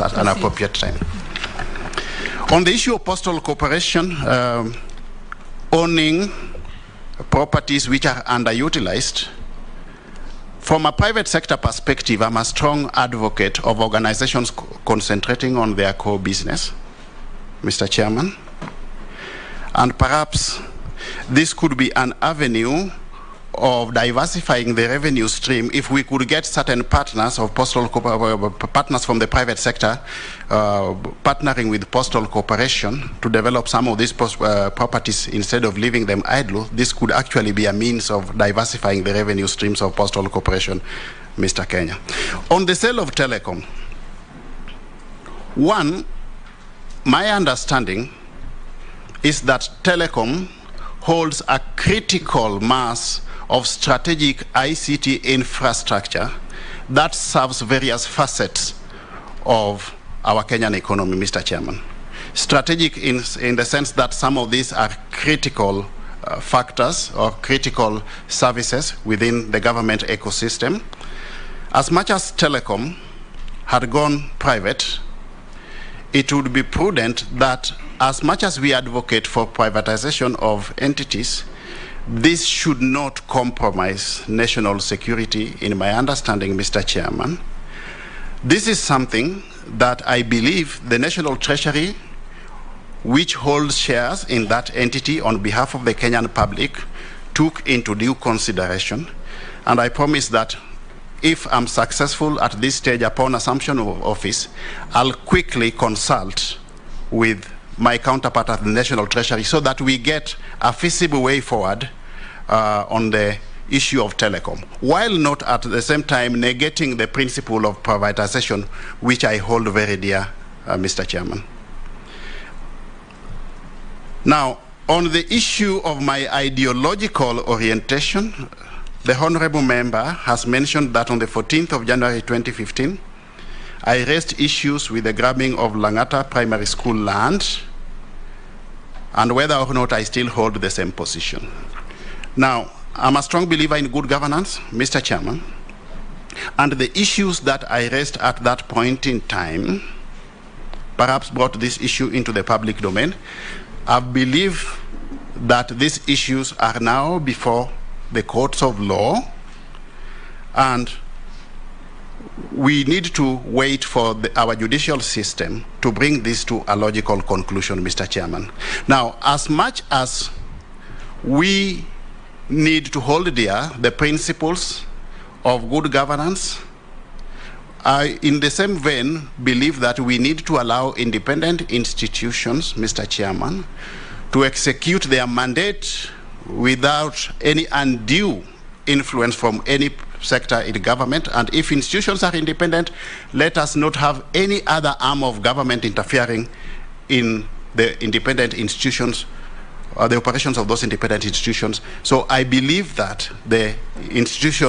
at an appropriate time. On the issue of postal corporation owning properties which are underutilized, from a private sector perspective, I'm a strong advocate of organizations concentrating on their core business, Mr. Chairman. And perhaps this could be an avenue of diversifying the revenue stream if we could get certain partners of partners from the private sector partnering with postal corporation to develop some of these properties instead of leaving them idle. This could actually be a means of diversifying the revenue streams of postal corporation, Mr. Kenya. On the sale of telecom, one, my understanding is that telecom holds a critical mass of strategic ICT infrastructure that serves various facets of our Kenyan economy, Mr. Chairman. Strategic in the sense that some of these are critical factors or critical services within the government ecosystem. As much as telecom had gone private, it would be prudent that as much as we advocate for privatization of entities, this should not compromise national security, in my understanding, Mr. Chairman. This is something that I believe the National Treasury, which holds shares in that entity on behalf of the Kenyan public, took into due consideration. And I promise that if I'm successful at this stage upon assumption of office, I'll quickly consult with my counterpart at the National Treasury so that we get a feasible way forward on the issue of telecom, while not at the same time negating the principle of privatization, which I hold very dear, Mr. Chairman. Now, on the issue of my ideological orientation, the honorable member has mentioned that on the 14th of January 2015, I raised issues with the grabbing of Langata primary school land and whether or not I still hold the same position. Now, I'm a strong believer in good governance, Mr. Chairman, and the issues that I raised at that point in time perhaps brought this issue into the public domain. I believe that these issues are now before the courts of law, and we need to wait for our judicial system to bring this to a logical conclusion, Mr. Chairman. Now, as much as we need to hold dear the principles of good governance, I, in the same vein, believe that we need to allow independent institutions, Mr. Chairman, to execute their mandate without any undue influence from any sector in government. And if institutions are independent, let us not have any other arm of government interfering in the independent institutions, the operations of those independent institutions. So I believe that the institutions